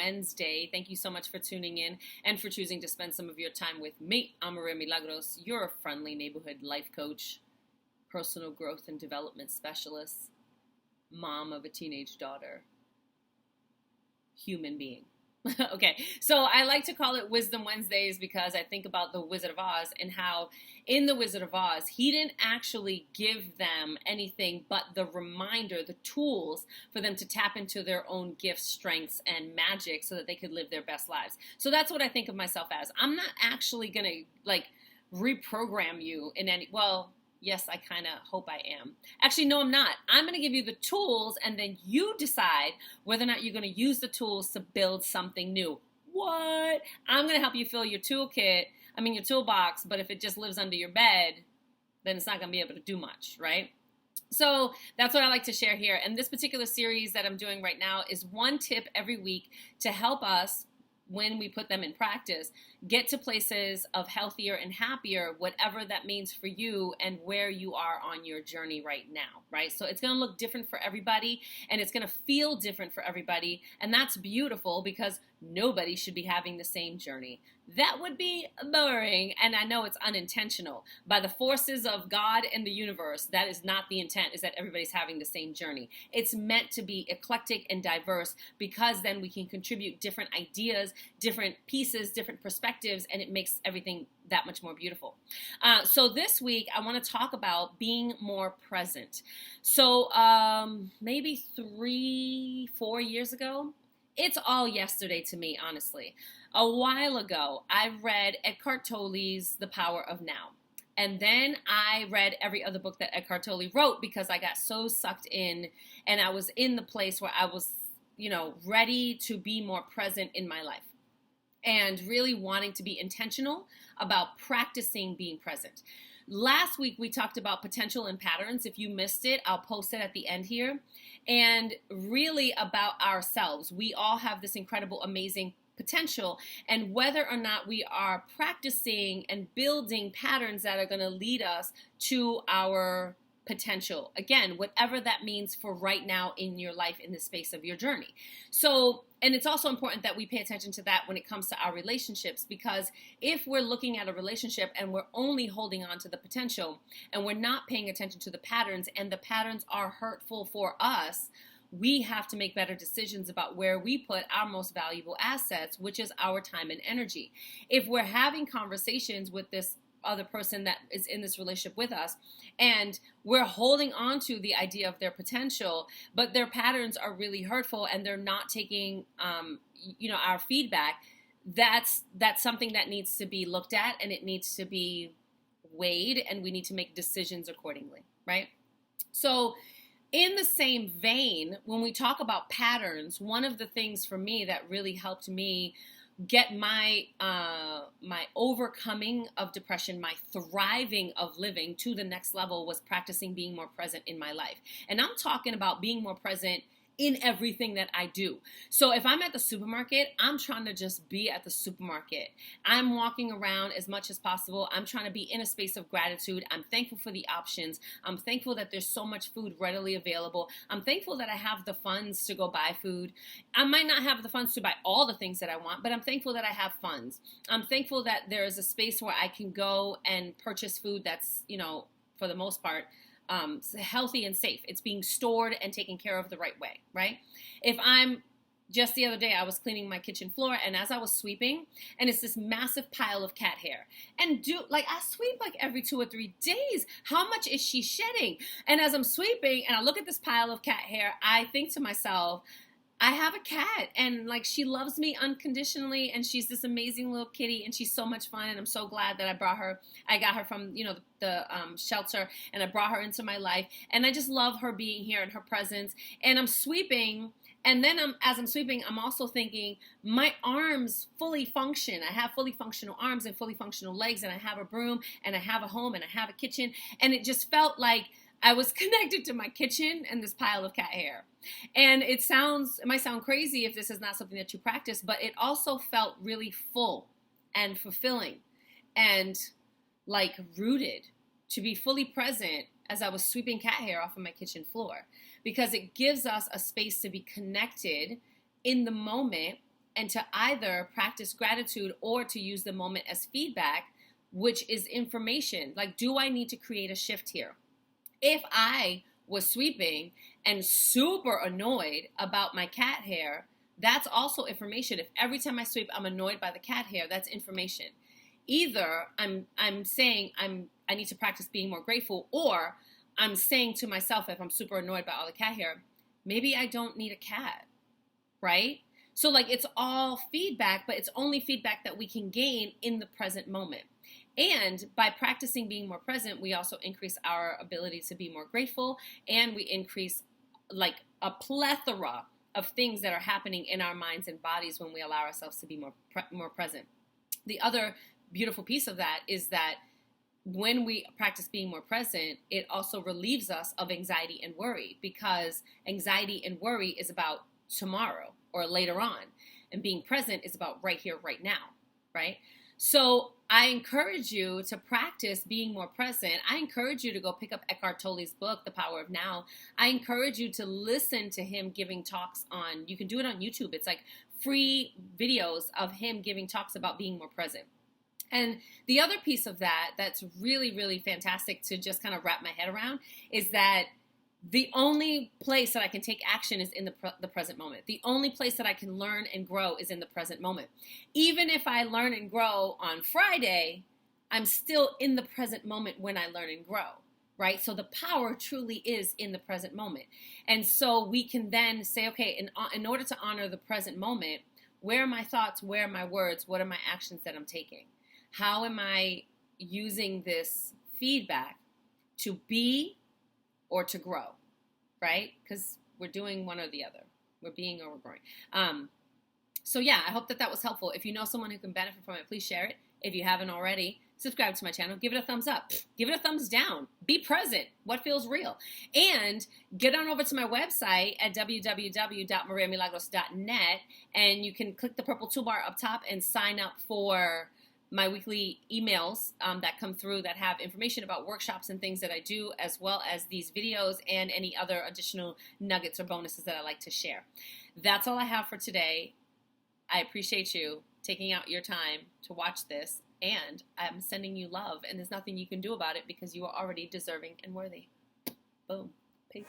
Wednesday. Thank you so much for tuning in and for choosing to spend some of your time with me. I'm Maria Milagros, your friendly neighborhood life coach, personal growth and development specialist, mom of a teenage daughter, human being. Okay, so I like to call it Wisdom Wednesdays because I think about the Wizard of Oz and how in the Wizard of Oz, he didn't actually give them anything but the reminder, the tools for them to tap into their own gifts, strengths, and magic so that they could live their best lives. So that's what I think of myself as. I'm not actually going to reprogram you in any, well, yes, I kind of hope I am. Actually, no, I'm not. I'm going to give you the tools, and then you decide whether or not you're going to use the tools to build something new. What? I'm going to help you fill your your toolbox, but if it just lives under your bed, then it's not going to be able to do much, right? So that's what I like to share here. And this particular series that I'm doing right now is one tip every week to help us, when we put them in practice, get to places of healthier and happier, whatever that means for you and where you are on your journey right now, right? So it's going to look different for everybody, and it's going to feel different for everybody, and that's beautiful because nobody should be having the same journey. That would be boring, and I know it's unintentional. By the forces of God and the universe, that is not the intent, is that everybody's having the same journey. It's meant to be eclectic and diverse because then we can contribute different ideas, different pieces, different perspectives, and it makes everything that much more beautiful. So this week, I want to talk about being more present. So maybe 3-4 years ago, it's all yesterday to me, honestly. A while ago, I read Eckhart Tolle's The Power of Now. And then I read every other book that Eckhart Tolle wrote because I got so sucked in and I was in the place where I was, ready to be more present in my life and really wanting to be intentional about practicing being present. Last week, we talked about potential and patterns. If you missed it, I'll post it at the end here. And really about ourselves. We all have this incredible, amazing potential, and whether or not we are practicing and building patterns that are going to lead us to our potential. Again, whatever that means for right now in your life, in the space of your journey. So, and it's also important that we pay attention to that when it comes to our relationships, because if we're looking at a relationship and we're only holding on to the potential and we're not paying attention to the patterns, and the patterns are hurtful for us, we have to make better decisions about where we put our most valuable assets, which is our time and energy. If we're having conversations with this other person that is in this relationship with us, and we're holding on to the idea of their potential, but their patterns are really hurtful and they're not taking, our feedback, that's something that needs to be looked at, and it needs to be weighed, and we need to make decisions accordingly, right? So in the same vein, when we talk about patterns, one of the things for me that really helped me get my my overcoming of depression, my thriving of living to the next level was practicing being more present in my life. And I'm talking about being more present in everything that I do. So if I'm at the supermarket, I'm trying to just be at the supermarket. I'm walking around as much as possible. I'm trying to be in a space of gratitude. I'm thankful for the options. I'm thankful that there's so much food readily available. I'm thankful that I have the funds to go buy food. I might not have the funds to buy all the things that I want, but I'm thankful that I have funds. I'm thankful that there is a space where I can go and purchase food that's, for the most part, healthy and safe. It's being stored and taken care of the right way, right? Just the other day, I was cleaning my kitchen floor, and as I was sweeping, and it's this massive pile of cat hair. And I sweep every 2 or 3 days. How much is she shedding? And as I'm sweeping and I look at this pile of cat hair, I think to myself, I have a cat, and she loves me unconditionally, and she's this amazing little kitty, and she's so much fun, and I'm so glad that I got her from, the shelter, and I brought her into my life, and I just love her being here and her presence, and I'm sweeping, and then as I'm sweeping, I'm also thinking, my arms fully function. I have fully functional arms and fully functional legs, and I have a broom, and I have a home, and I have a kitchen, and it just felt like I was connected to my kitchen and this pile of cat hair. And it might sound crazy if this is not something that you practice, but it also felt really full and fulfilling and rooted to be fully present as I was sweeping cat hair off of my kitchen floor, because it gives us a space to be connected in the moment and to either practice gratitude or to use the moment as feedback, which is information. Like, do I need to create a shift here? If I was sweeping and super annoyed about my cat hair, that's also information. If every time I sweep I'm annoyed by the cat hair, that's information. Either I'm saying I need to practice being more grateful, or I'm saying to myself, if I'm super annoyed by all the cat hair, maybe I don't need a cat, right? So like, it's all feedback, but it's only feedback that we can gain in the present moment. And by practicing being more present, we also increase our ability to be more grateful, and we increase like a plethora of things that are happening in our minds and bodies when we allow ourselves to be more present. The other beautiful piece of that is that when we practice being more present, it also relieves us of anxiety and worry, because anxiety and worry is about tomorrow or later on, and being present is about right here, right now, right? So I encourage you to practice being more present. I encourage you to go pick up Eckhart Tolle's book, The Power of Now. I encourage you to listen to him giving talks on, you can do it on YouTube. It's like free videos of him giving talks about being more present. And the other piece of that that's really, really fantastic to just kind of wrap my head around is that the only place that I can take action is in the present moment. The only place that I can learn and grow is in the present moment. Even if I learn and grow on Friday, I'm still in the present moment when I learn and grow, right? So the power truly is in the present moment. And so we can then say, okay, in order to honor the present moment, where are my thoughts? Where are my words? What are my actions that I'm taking? How am I using this feedback to be or to grow, right? Because we're doing one or the other. We're being or we're growing. So yeah, I hope that was helpful. If you know someone who can benefit from it, please share it. If you haven't already, subscribe to my channel. Give it a thumbs up. Give it a thumbs down. Be present. What feels real? And get on over to my website at www.mariamilagros.net, and you can click the purple toolbar up top and sign up for my weekly emails that come through that have information about workshops and things that I do, as well as these videos and any other additional nuggets or bonuses that I like to share. That's all I have for today. I appreciate you taking out your time to watch this, and I'm sending you love, and there's nothing you can do about it because you are already deserving and worthy. Boom. Peace.